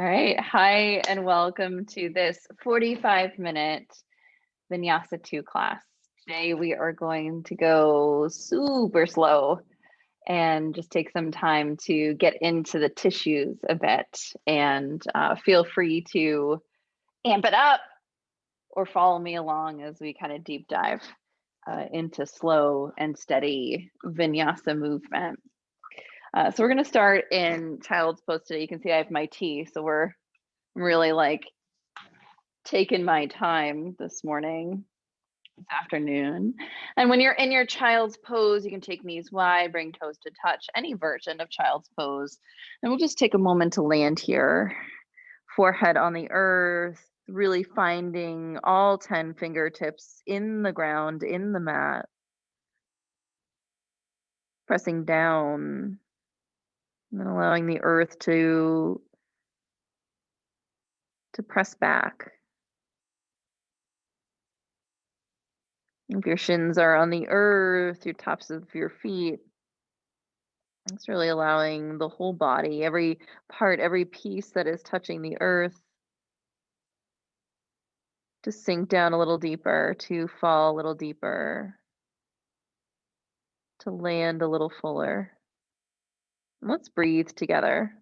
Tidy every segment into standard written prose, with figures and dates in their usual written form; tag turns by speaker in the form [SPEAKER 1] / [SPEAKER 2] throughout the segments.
[SPEAKER 1] All right. Hi, and welcome to this 45-minute Vinyasa 2 class. Today, we are going to go super slow and just take some time to get into the tissues a bit. And feel free to amp it up or follow me along as we kind of deep dive into slow and steady Vinyasa movement. So we're going to start in child's pose today. You can see I have my tea, so we're really like taking my time this morning, this afternoon. And when you're in your child's pose, you can take knees wide, bring toes to touch, any version of child's pose. And we'll just take a moment to land here, forehead on the earth, really finding all 10 fingertips in the ground, in the mat, pressing down and then allowing the earth to press back. If your shins are on the earth, your tops of your feet, it's really allowing the whole body, every part, every piece that is touching the earth to sink down a little deeper, to fall a little deeper, to land a little fuller. Let's breathe together.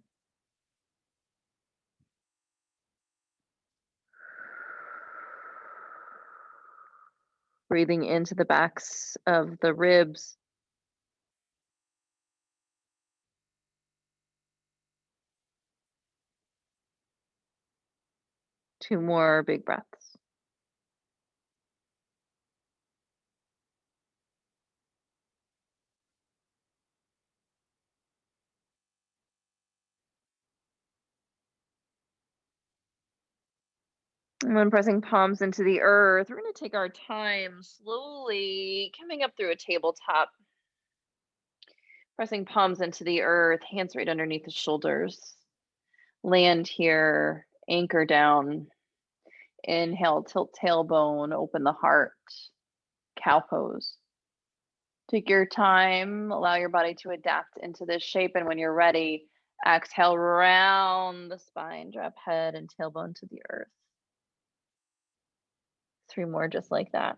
[SPEAKER 1] Breathing into the backs of the ribs. Two more big breaths. And then pressing palms into the earth, we're going to take our time slowly coming up through a tabletop. Pressing palms into the earth, hands right underneath the shoulders. Land here, anchor down. Inhale, tilt tailbone, open the heart, cow pose. Take your time, allow your body to adapt into this shape. And when you're ready, exhale, round the spine, drop head and tailbone to the earth. 3 more just like that.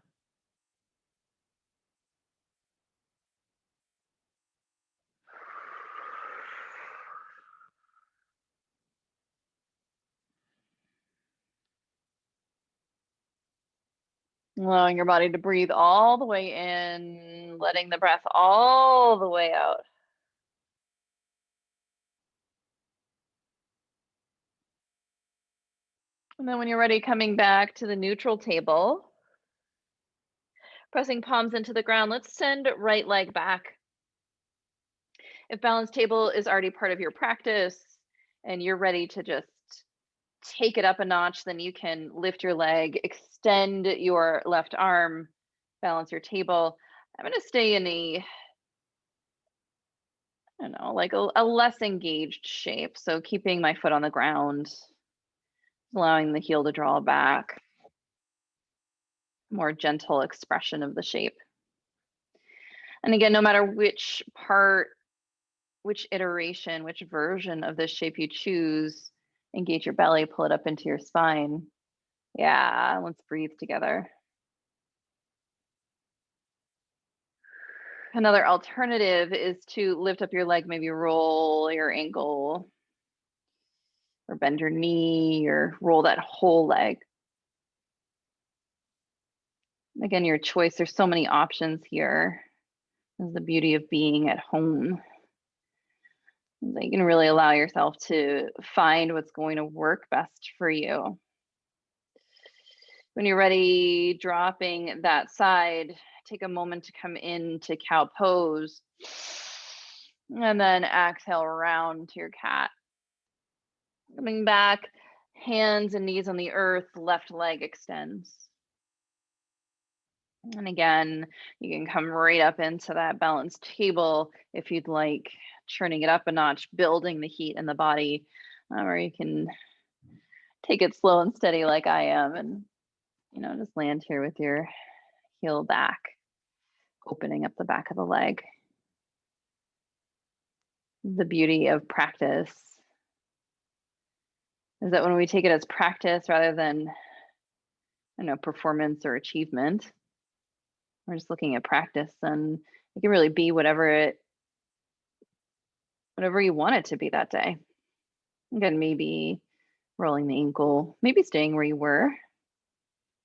[SPEAKER 1] Allowing your body to breathe all the way in, letting the breath all the way out. And then when you're ready, coming back to the neutral table, pressing palms into the ground, let's send right leg back. If balance table is already part of your practice and you're ready to just take it up a notch, then you can lift your leg, extend your left arm, balance your table. I'm going to stay in a, I don't know, like a less engaged shape. So keeping my foot on the ground, allowing the heel to draw back, more gentle expression of the shape. And again, no matter which part, which iteration, which version of this shape you choose, engage your belly, pull it up into your spine. Yeah, let's breathe together. Another alternative is to lift up your leg, maybe roll your ankle or bend your knee or roll that whole leg. Again, your choice. There's so many options here. This is the beauty of being at home. You can really allow yourself to find what's going to work best for you. When you're ready, dropping that side, take a moment to come into cow pose. And then exhale, round to your cat. Coming back, hands and knees on the earth, left leg extends. And again, you can come right up into that balanced table if you'd like, churning it up a notch, building the heat in the body, or you can take it slow and steady like I am and, just land here with your heel back, opening up the back of the leg. The beauty of practice, is that when we take it as practice rather than, I don't know, performance or achievement, we're just looking at practice, and it can really be whatever you want it to be that day. Again, maybe rolling the ankle, maybe staying where you were,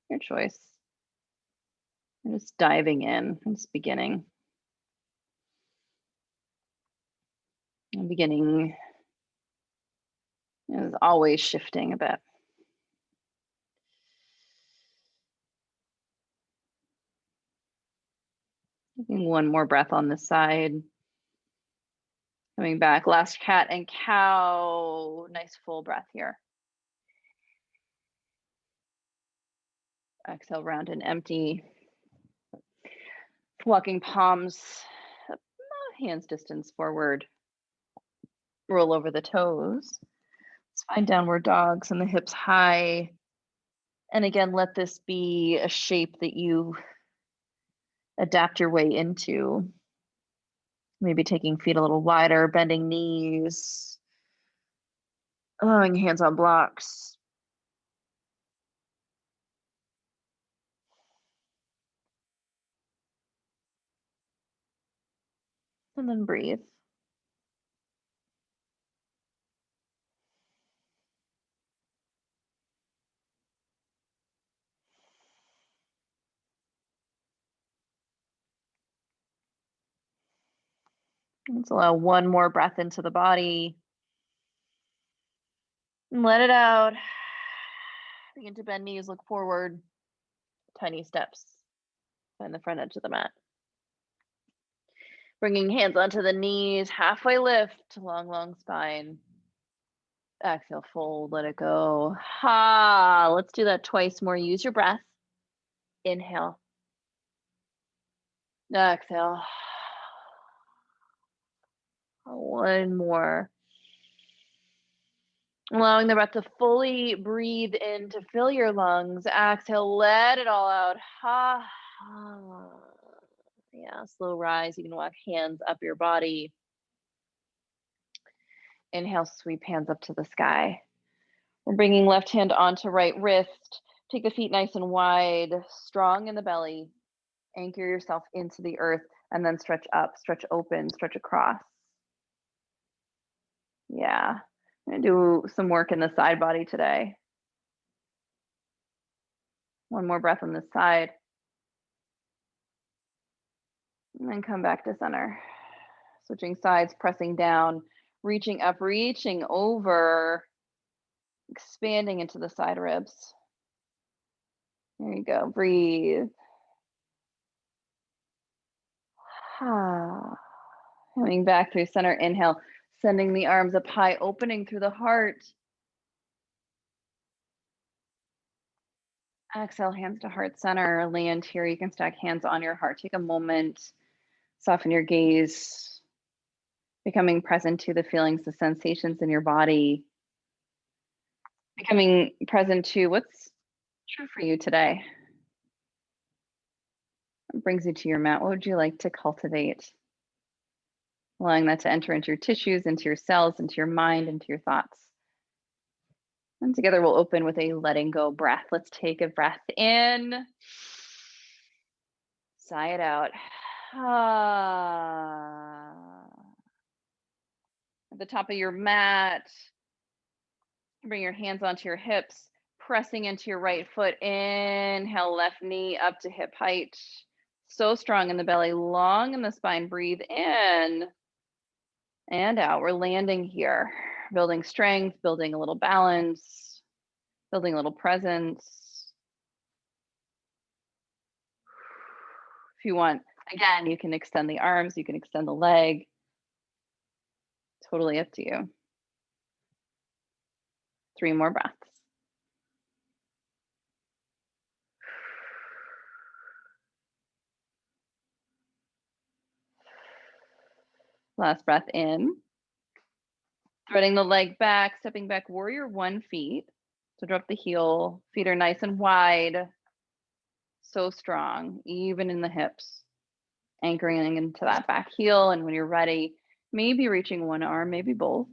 [SPEAKER 1] your choice. And just diving in, just beginning. And beginning is always shifting a bit. Taking one more breath on this side. Coming back, last cat and cow. Nice full breath here. Exhale, round and empty. Walking palms, hands distance forward. Roll over the toes. Let's find downward dogs and the hips high. And again, let this be a shape that you adapt your way into. Maybe taking feet a little wider, bending knees, allowing hands on blocks. And then breathe. Let's allow one more breath into the body. And let it out. Begin to bend knees, look forward. Tiny steps. Find the front edge of the mat. Bringing hands onto the knees, halfway lift, long spine. Exhale, fold, let it go. Ha, let's do that twice more. Use your breath. Inhale. Exhale. One more. Allowing the breath to fully breathe in to fill your lungs. Exhale, let it all out. Ha. Yeah, slow rise. You can walk hands up your body. Inhale, sweep hands up to the sky. We're bringing left hand onto right wrist. Take the feet nice and wide, strong in the belly. Anchor yourself into the earth and then stretch up, stretch open, stretch across. Yeah, I'm gonna do some work in the side body today. One more breath on this side. And then come back to center. Switching sides, pressing down, reaching up, reaching over, expanding into the side ribs. There you go, breathe. Coming back through center, inhale, sending the arms up high, opening through the heart. Exhale, hands to heart center, land here. You can stack hands on your heart. Take a moment, soften your gaze, becoming present to the feelings, the sensations in your body, becoming present to what's true for you today. What brings you to your mat? What would you like to cultivate? Allowing that to enter into your tissues, into your cells, into your mind, into your thoughts. And together we'll open with a letting go breath. Let's take a breath in. Sigh it out. At the top of your mat, bring your hands onto your hips, pressing into your right foot. Inhale, left knee up to hip height. So strong in the belly, long in the spine. Breathe in and out. We're landing here, building strength, building a little balance, building a little presence. If you want, again, you can extend the arms, you can extend the leg. Totally up to you. 3 more breaths. Last breath in. Threading the leg back, stepping back, warrior 1 feet. So drop the heel, feet are nice and wide. So strong, even in the hips. Anchoring into that back heel, and when you're ready, maybe reaching one arm, maybe both.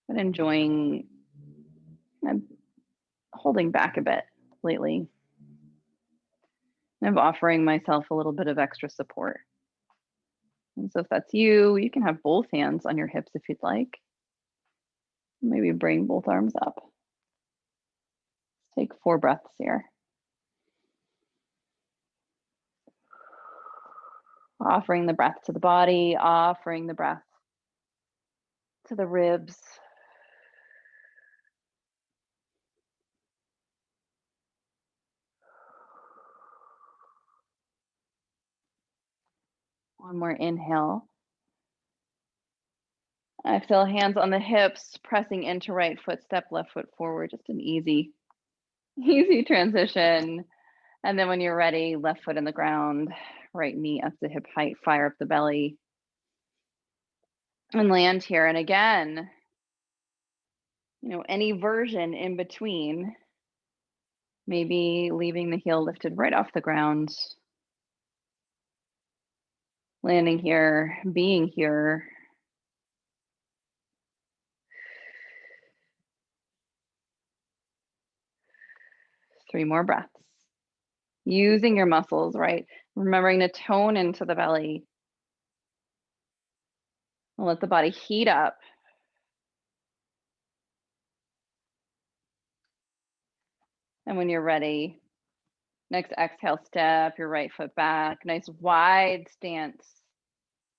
[SPEAKER 1] But enjoying I'm holding back a bit lately. I'm offering myself a little bit of extra support. And so if that's you, you can have both hands on your hips if you'd like. Maybe bring both arms up. Take 4 breaths here. Offering the breath to the body, offering the breath to the ribs. One more inhale. Exhale, hands on the hips, pressing into right foot, step left foot forward. Just an easy transition. And then when you're ready, left foot in the ground, right knee up to hip height, fire up the belly. And land here. And again, any version in between, maybe leaving the heel lifted right off the ground, landing here, being here. Three more breaths. Using your muscles, right? Remembering to tone into the belly. Let the body heat up. And when you're ready, next exhale, step your right foot back. Nice wide stance,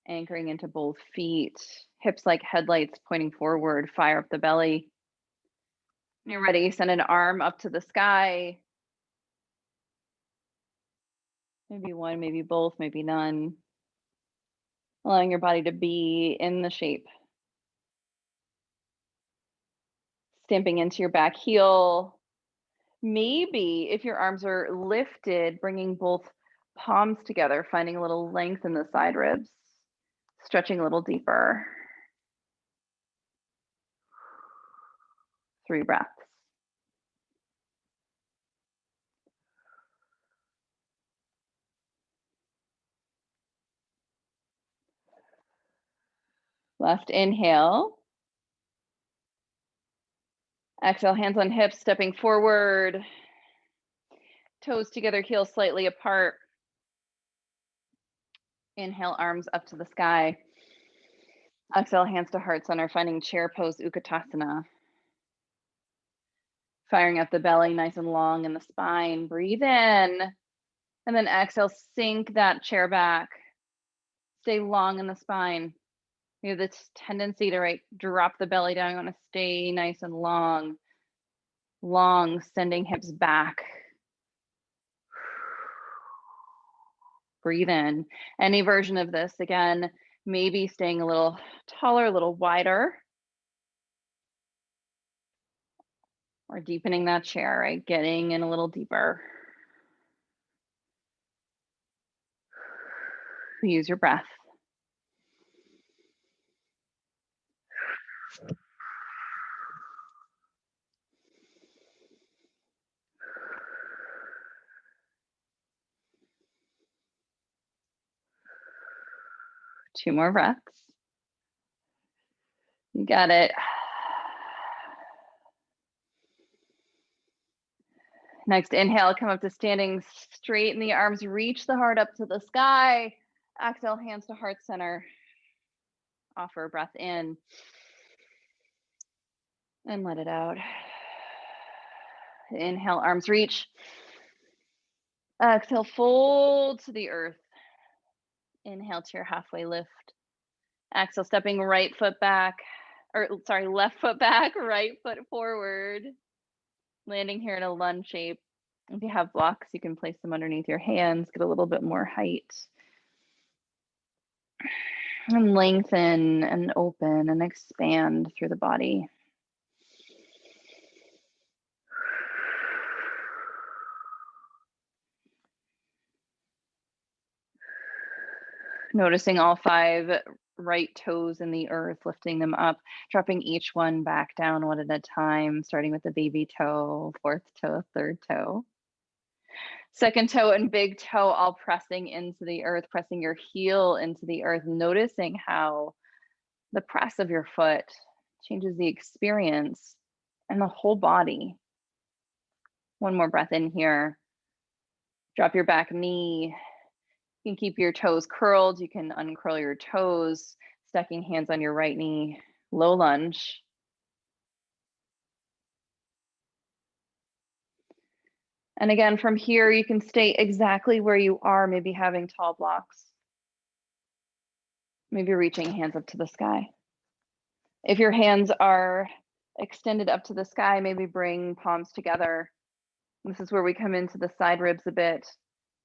[SPEAKER 1] anchoring into both feet. Hips like headlights pointing forward, fire up the belly. When you're ready, send an arm up to the sky. Maybe one, maybe both, maybe none. Allowing your body to be in the shape. Stamping into your back heel. Maybe if your arms are lifted, bringing both palms together, finding a little length in the side ribs, stretching a little deeper. 3 breaths. Left inhale. Exhale, hands on hips, stepping forward. Toes together, heels slightly apart. Inhale, arms up to the sky. Exhale, hands to heart center, finding chair pose, Utkatasana. Firing up the belly, nice and long in the spine. Breathe in. And then exhale, sink that chair back. Stay long in the spine. You have this tendency to drop the belly down. You want to stay nice and long. Long, sending hips back. Breathe in. Any version of this, again, maybe staying a little taller, a little wider. Or deepening that chair, right? Getting in a little deeper. Use your breath. Two more breaths. You got it. Next, inhale, come up to standing, straighten the arms, reach the heart up to the sky. Exhale, hands to heart center. Offer a breath in. And let it out. Inhale, arms reach. Exhale, fold to the earth. Inhale to your halfway lift. Exhale, stepping left foot back, right foot forward. Landing here in a lunge shape. If you have blocks, you can place them underneath your hands, get a little bit more height. And lengthen and open and expand through the body. Noticing all 5 right toes in the earth, lifting them up, dropping each one back down one at a time, starting with the baby toe, 4th toe, 3rd toe. 2nd toe and big toe all pressing into the earth, pressing your heel into the earth, noticing how the press of your foot changes the experience and the whole body. One more breath in here. Drop your back knee. You can keep your toes curled. You can uncurl your toes, stacking hands on your right knee, low lunge. And again, from here, you can stay exactly where you are, maybe having tall blocks. Maybe reaching hands up to the sky. If your hands are extended up to the sky, maybe bring palms together. This is where we come into the side ribs a bit,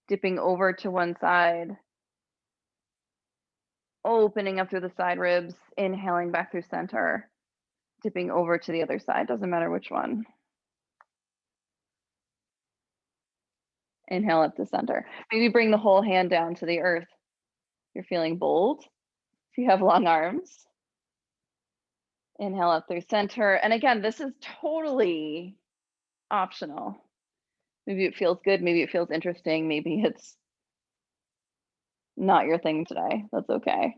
[SPEAKER 1] dipping over to one side, opening up through the side ribs, inhaling back through center, dipping over to the other side, doesn't matter which one. Inhale up to center. Maybe bring the whole hand down to the earth. You're feeling bold. If you have long arms, inhale up through center. And again, this is totally optional. Maybe it feels good, maybe it feels interesting, maybe it's not your thing today. That's okay.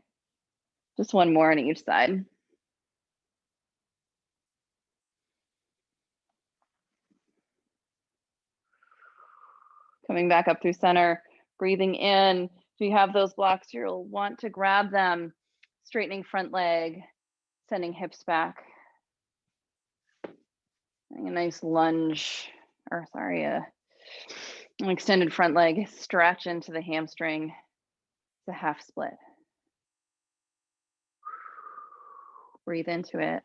[SPEAKER 1] Just one more on each side. Coming back up through center, breathing in. If you have those blocks, you'll want to grab them, straightening front leg, sending hips back. A nice lunge, or sorry, an extended front leg, stretch into the hamstring. It's a half split. Breathe into it.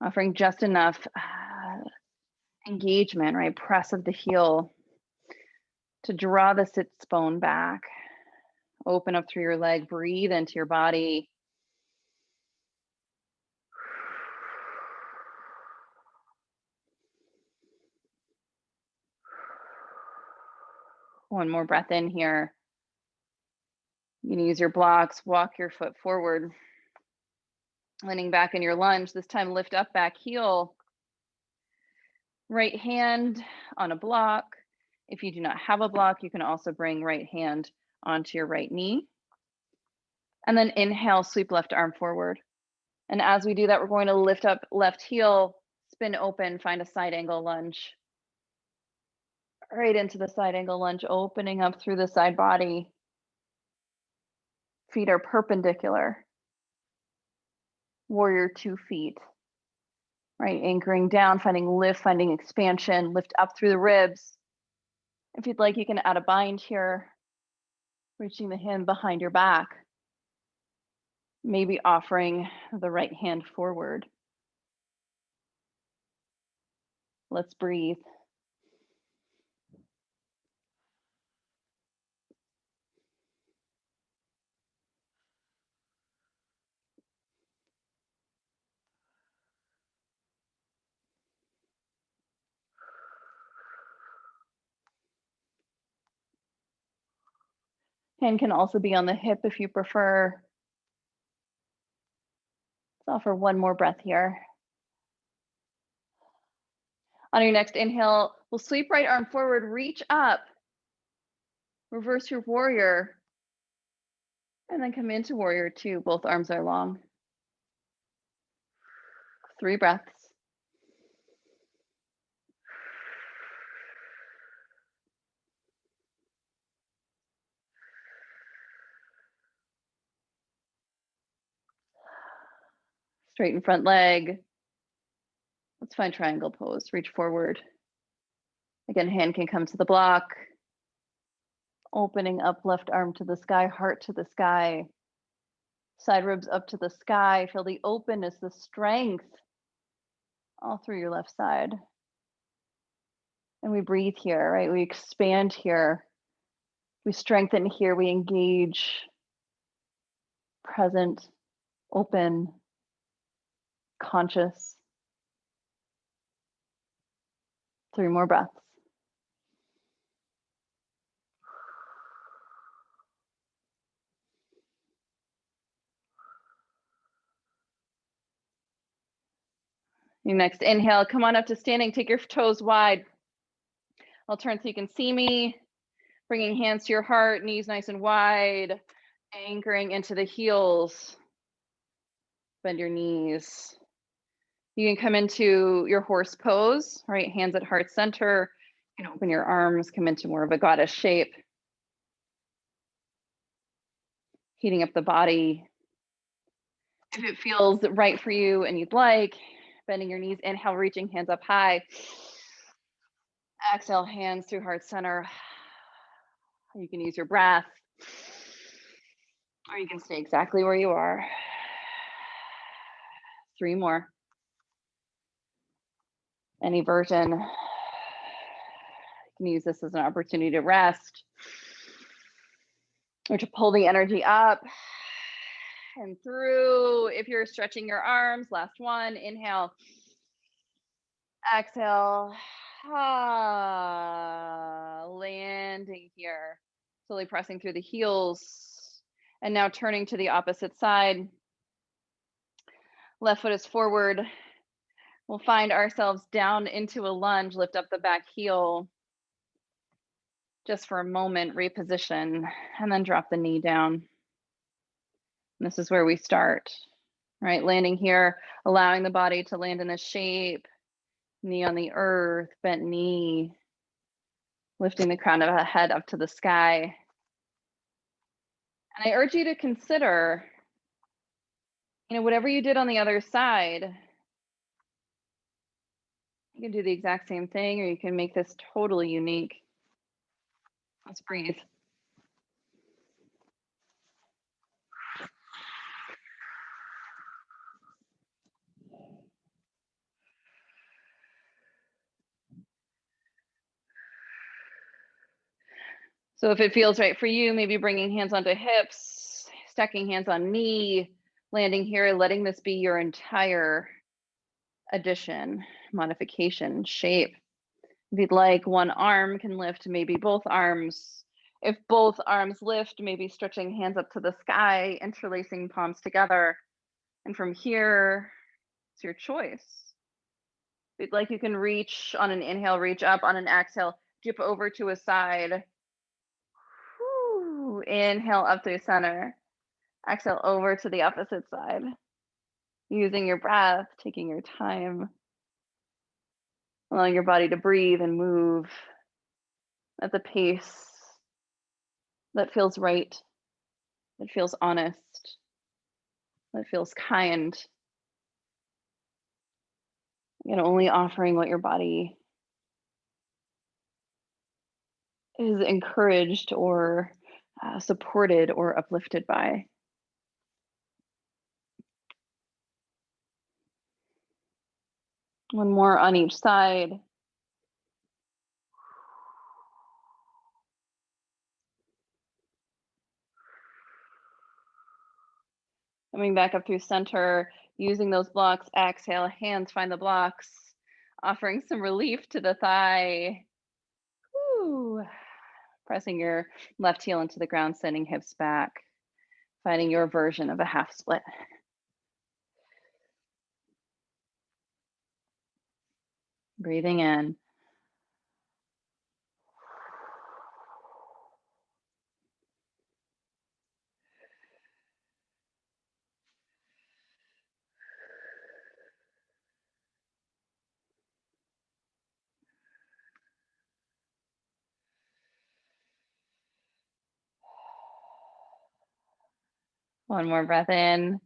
[SPEAKER 1] Offering just enough engagement, right? Press of the heel to draw the sits bone back. Open up through your leg, breathe into your body. One more breath in here. You can use your blocks, walk your foot forward. Leaning back in your lunge, this time lift up back heel. Right hand on a block. If you do not have a block, you can also bring right hand onto your right knee. And then inhale, sweep left arm forward. And as we do that, we're going to lift up left heel, spin open, find a side angle lunge. Right into the side angle lunge, opening up through the side body. Feet are perpendicular. Warrior 2 feet. Right, anchoring down, finding lift, finding expansion, lift up through the ribs. If you'd like, you can add a bind here, reaching the hand behind your back. Maybe offering the right hand forward. Let's breathe. Hand can also be on the hip if you prefer. Let's offer one more breath here. On your next inhale, we'll sweep right arm forward, reach up, reverse your warrior, and then come into warrior 2. Both arms are long. 3 breaths. Straighten front leg. Let's find triangle pose. Reach forward. Again, hand can come to the block. Opening up left arm to the sky, heart to the sky. Side ribs up to the sky. Feel the openness, the strength all through your left side. And we breathe here, right? We expand here. We strengthen here. We engage. Present, open, conscious. 3 more breaths. Your next inhale, come on up to standing. Take your toes wide. I'll turn so you can see me. Bringing hands to your heart, knees nice and wide. Anchoring into the heels. Bend your knees. You can come into your horse pose, right? Hands at heart center. You can open your arms, come into more of a goddess shape. Heating up the body. If it feels right for you and you'd like, bending your knees, inhale, reaching hands up high. Exhale, hands through heart center. You can use your breath, or you can stay exactly where you are. 3 more. Any version. You can use this as an opportunity to rest or to pull the energy up and through. If you're stretching your arms, last one, inhale, exhale, landing here, slowly pressing through the heels, and now turning to the opposite side. Left foot is forward. We'll find ourselves down into a lunge, lift up the back heel just for a moment, reposition, and then drop the knee down. And this is where we start, right? Landing here, allowing the body to land in a shape, knee on the earth, bent knee, lifting the crown of the head up to the sky. And I urge you to consider, whatever you did on the other side, you can do the exact same thing, or you can make this totally unique. Let's breathe. So if it feels right for you, maybe bringing hands onto hips, stacking hands on knee, landing here, letting this be your entire addition, modification, shape. If you'd like, one arm can lift, maybe both arms. If both arms lift, maybe stretching hands up to the sky, interlacing palms together. And from here, it's your choice. If you'd like, you can reach on an inhale, reach up on an exhale, dip over to a side. Whew. Inhale up through center. Exhale over to the opposite side. Using your breath, taking your time. Allowing your body to breathe and move at the pace that feels right, that feels honest, that feels kind. And only offering what your body is encouraged or supported or uplifted by. One more on each side. Coming back up through center, using those blocks, exhale, hands find the blocks, offering some relief to the thigh. Woo. Pressing your left heel into the ground, sending hips back, finding your version of a half split. Breathing in. One more breath in.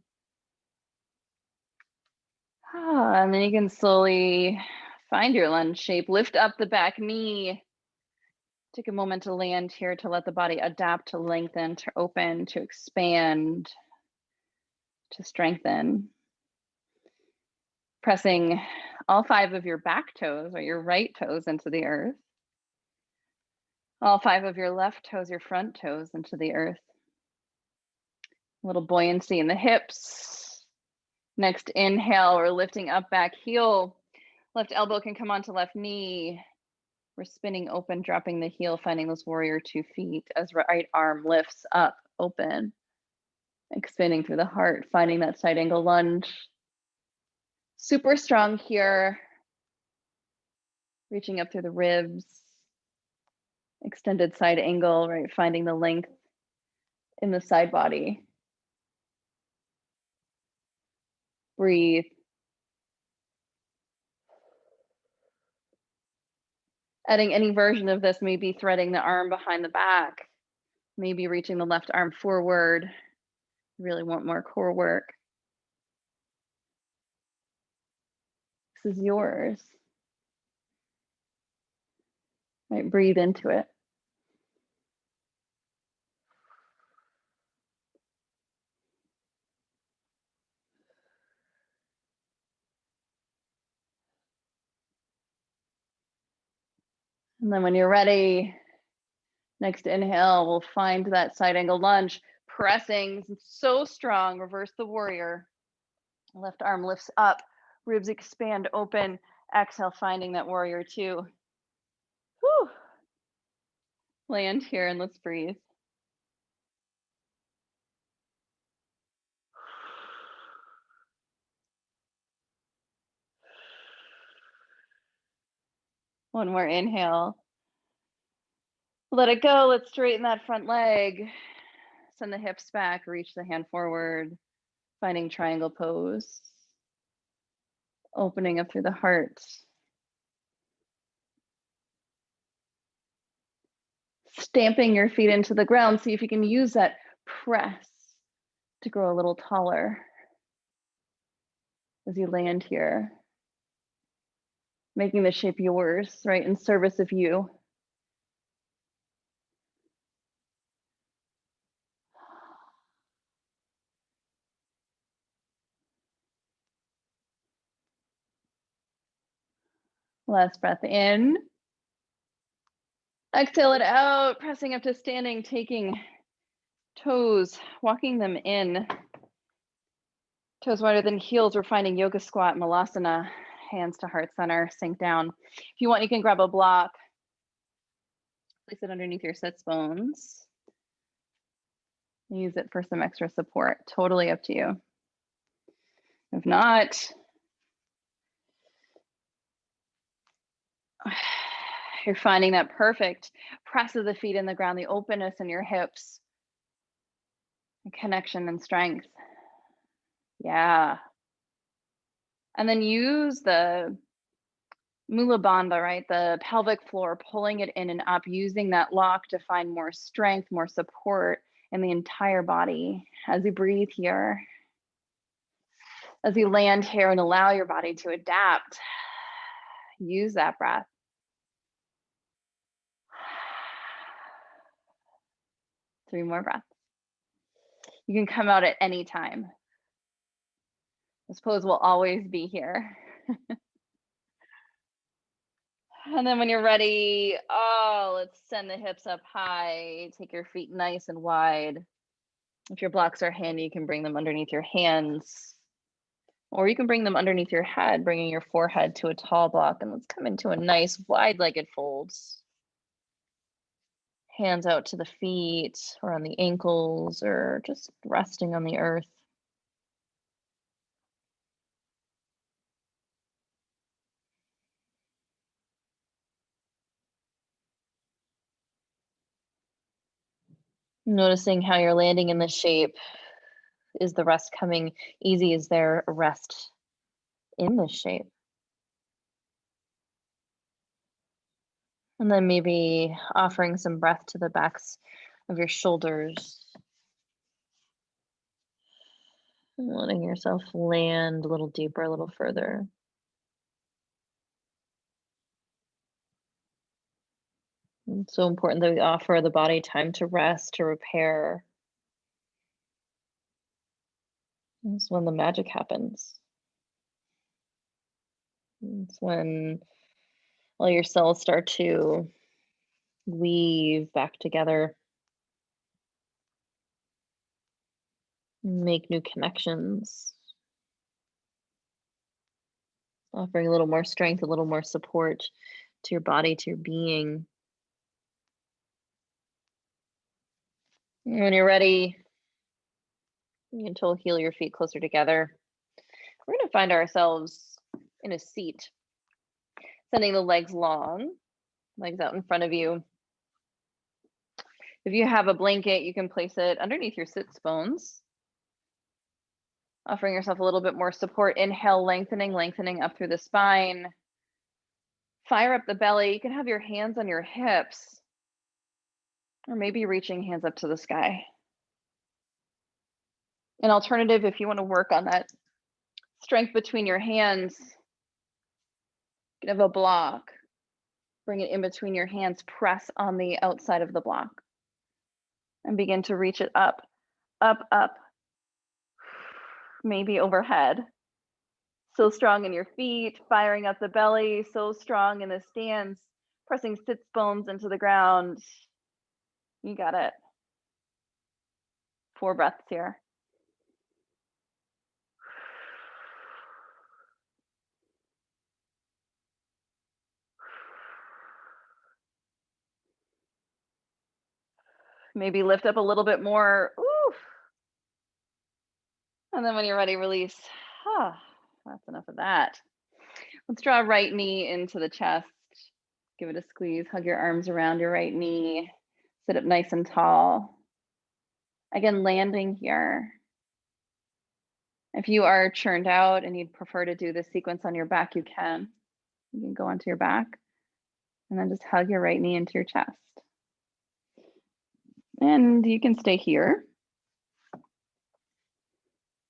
[SPEAKER 1] And then you can slowly find your lunge shape. Lift up the back knee. Take a moment to land here to let the body adapt, to lengthen, to open, to expand, to strengthen. Pressing all 5 of your back toes or your right toes into the earth. All 5 of your left toes, your front toes into the earth. A little buoyancy in the hips. Next inhale, we're lifting up back heel. Left elbow can come onto left knee. We're spinning open, dropping the heel, finding those warrior 2 feet as right arm lifts up, open. Expanding through the heart, finding that side angle lunge. Super strong here. Reaching up through the ribs. Extended side angle, right? Finding the length in the side body. Breathe. Adding any version of this, maybe threading the arm behind the back, maybe reaching the left arm forward. Really want more core work. This is yours. Right, breathe into it. And then when you're ready, next inhale, we'll find that side angle lunge, pressing so strong, reverse the warrior. Left arm lifts up, ribs expand open. Exhale, finding that warrior two. Whew. Land here and let's breathe. One more inhale. Let it go. Let's straighten that front leg. Send the hips back, reach the hand forward, finding triangle pose. Opening up through the heart. Stamping your feet into the ground. See if you can use that press to grow a little taller as you land here. Making the shape yours, right, in service of you. Last breath in. Exhale it out, pressing up to standing, taking toes, walking them in. Toes wider than heels. We're finding yoga squat, malasana, hands to heart center, sink down. If you want, you can grab a block, place it underneath your sits bones. Use it for some extra support. Totally up to you. If not, you're finding that perfect press of the feet in the ground, the openness in your hips, connection and strength. Yeah. And then use the Mula Bandha, right? The pelvic floor, pulling it in and up, using that lock to find more strength, more support in the entire body as you breathe here. As you land here and allow your body to adapt, use that breath. Three more breaths. You can come out at any time. This pose will always be here. And then when you're ready, let's send the hips up high. Take your feet nice and wide. If your blocks are handy, you can bring them underneath your hands, or you can bring them underneath your head, bringing your forehead to a tall block. And let's come into a nice wide-legged folds. Hands out to the feet or on the ankles or just resting on the earth. Noticing how you're landing in the shape. Is the rest coming easy? Is there a rest in this shape? And then maybe offering some breath to the backs of your shoulders. And letting yourself land a little deeper, a little further. It's so important that we offer the body time to rest, to repair. It's when the magic happens. It's when all your cells start to weave back together, make new connections, offering a little more strength, a little more support to your body, to your being. And when you're ready, you can heel your feet closer together. We're going to find ourselves in a seat, sending the legs long, legs out in front of you. If you have a blanket, you can place it underneath your sits bones, offering yourself a little bit more support. Inhale, lengthening up through the spine, Fire up the belly. You can have your hands on your hips, or maybe reaching hands up to the sky. An alternative, if you want to work on that strength between your hands, you can have a block. Bring it in between your hands, press on the outside of the block, and begin to reach it up, up, up, maybe overhead. So strong in your feet, firing up the belly, so strong in the stance, pressing sits bones into the ground. You got it. 4 breaths here. Maybe lift up a little bit more. Oof. And then when you're ready, release. That's enough of that. Let's draw right knee into the chest. Give it a squeeze. Hug your arms around your right knee. Sit up nice and tall. Again, landing here. If you are churned out and you'd prefer to do this sequence on your back, you can. You can go onto your back and then just hug your right knee into your chest. And you can stay here.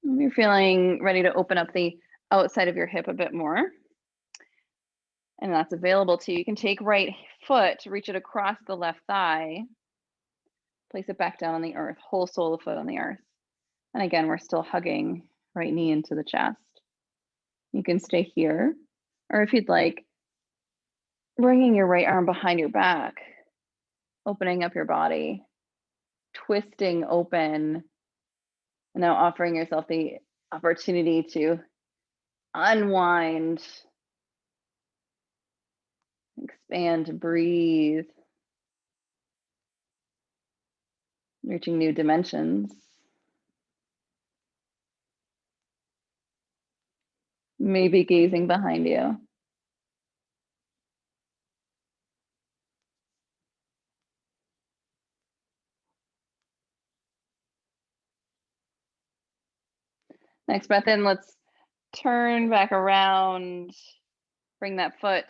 [SPEAKER 1] If you're feeling ready to open up the outside of your hip a bit more, and that's available to you, you can take right foot, reach it across the left thigh, place it back down on the earth, whole sole of foot on the earth. And again, we're still hugging right knee into the chest. You can stay here, or if you'd like, bringing your right arm behind your back, opening up your body, twisting open, and now offering yourself the opportunity to unwind, expand, breathe, reaching new dimensions. Maybe gazing behind you. Next breath in, let's turn back around, bring that foot,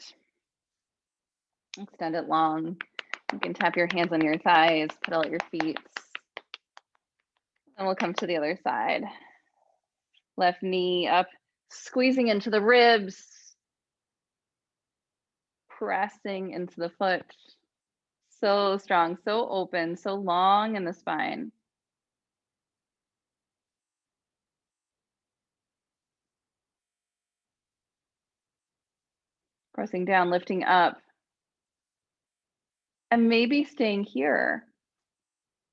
[SPEAKER 1] extend it long. You can tap your hands on your thighs, pedal at your feet. And we'll come to the other side. Left knee up, squeezing into the ribs, pressing into the foot. So strong, so open, so long in the spine. Pressing down, lifting up. And maybe staying here.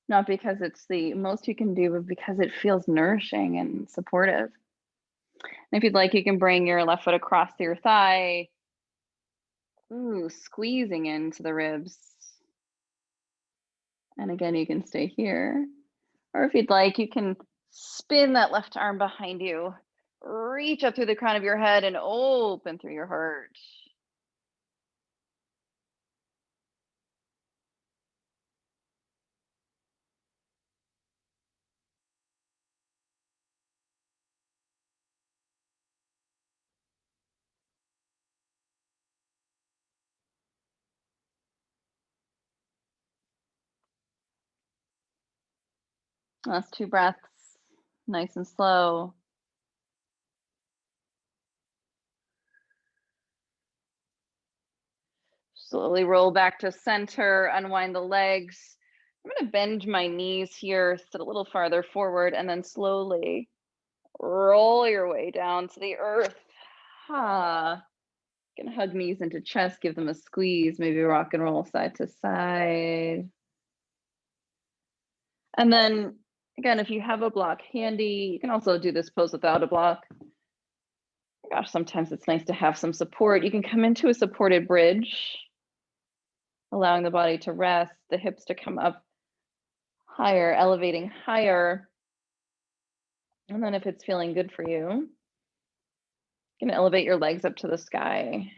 [SPEAKER 1] Not because it's the most you can do, but because it feels nourishing and supportive. And if you'd like, you can bring your left foot across your thigh. Ooh, squeezing into the ribs. And again, you can stay here. Or if you'd like, you can spin that left arm behind you. Reach up through the crown of your head and open through your heart. Last 2 breaths, nice and slow. Slowly roll back to center, unwind the legs. I'm going to bend my knees here, sit a little farther forward, and then slowly roll your way down to the earth. You can hug knees into chest, give them a squeeze, maybe rock and roll side to side. And then again, if you have a block handy, you can also do this pose without a block. Gosh, sometimes it's nice to have some support. You can come into a supported bridge, allowing the body to rest, the hips to come up higher, elevating higher. And then if it's feeling good for you, you can elevate your legs up to the sky.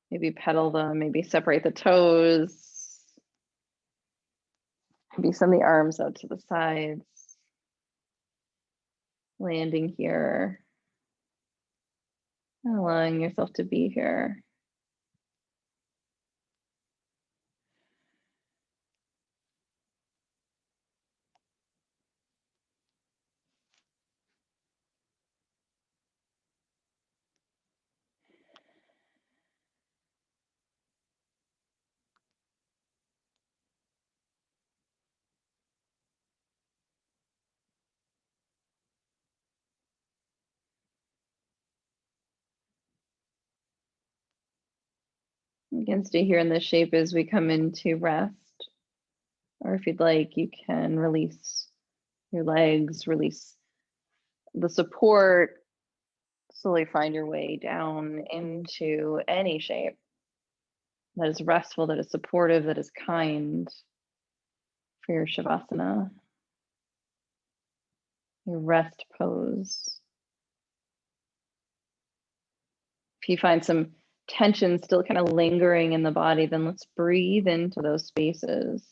[SPEAKER 1] Maybe pedal them, maybe separate the toes. Maybe send the arms out to the sides. Landing here. Allowing yourself to be here. You can stay here in this shape as we come into rest. Or if you'd like, you can release your legs, release the support, slowly find your way down into any shape that is restful, that is supportive, that is kind for your Shavasana, your rest pose. If you find some tension still kind of lingering in the body, then let's breathe into those spaces.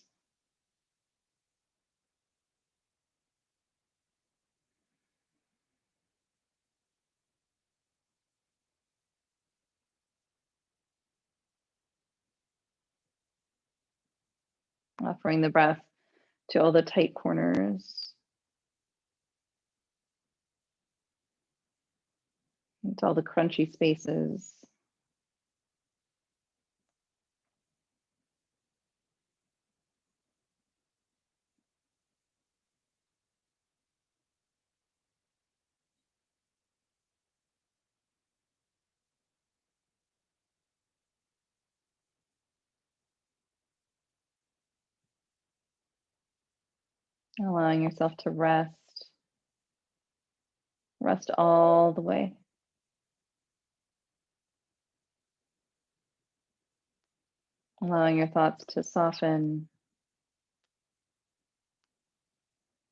[SPEAKER 1] Offering the breath to all the tight corners, to all the crunchy spaces. Allowing yourself to rest all the way. Allowing your thoughts to soften.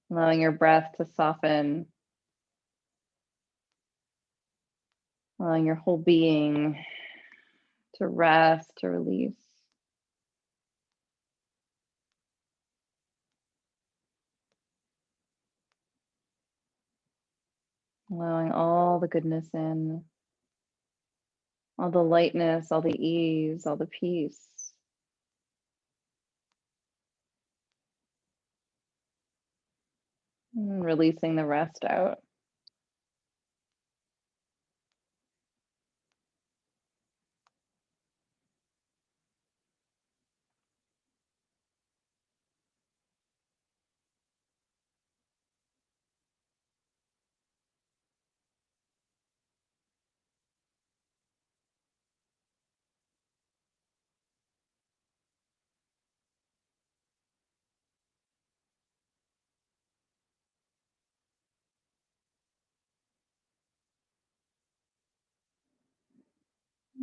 [SPEAKER 1] Allowing your breath to soften. Allowing your whole being to rest, to release. Allowing all the goodness in, all the lightness, all the ease, all the peace. And releasing the rest out.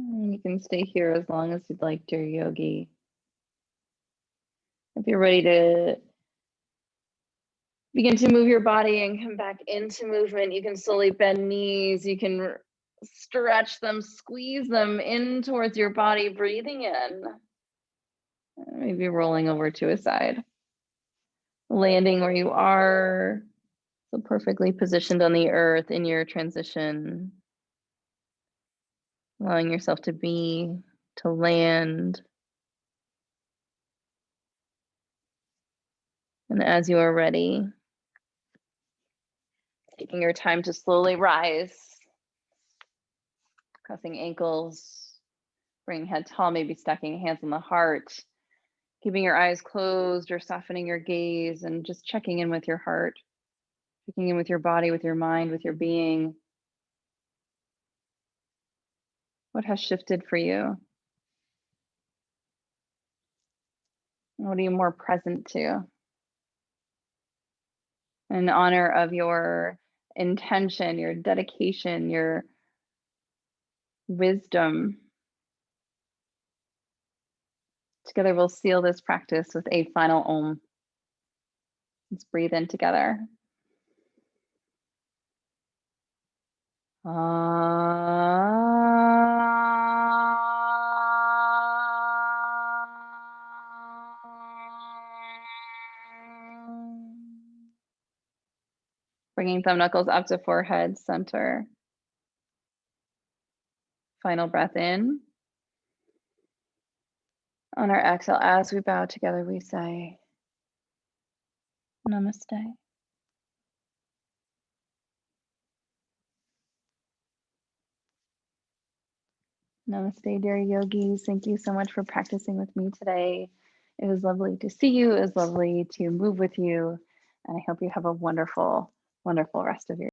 [SPEAKER 1] And you can stay here as long as you'd like, dear yogi. If you're ready to begin to move your body and come back into movement, you can slowly bend knees. You can stretch them, squeeze them in towards your body, breathing in. Maybe rolling over to a side. Landing where you are, so perfectly positioned on the earth in your transition. Allowing yourself to be, to land. And as you are ready, taking your time to slowly rise, crossing ankles, bringing head tall, maybe stacking hands on the heart, keeping your eyes closed or softening your gaze and just checking in with your heart, checking in with your body, with your mind, with your being. What has shifted for you? What are you more present to? In honor of your intention, your dedication, your wisdom. Together we'll seal this practice with a final Om. Let's breathe in together. Bringing thumb knuckles up to forehead center. Final breath in. On our exhale, as we bow together, we say, Namaste. Namaste, dear yogis. Thank you so much for practicing with me today. It was lovely to see you. It was lovely to move with you. And I hope you have a wonderful, wonderful rest of your day.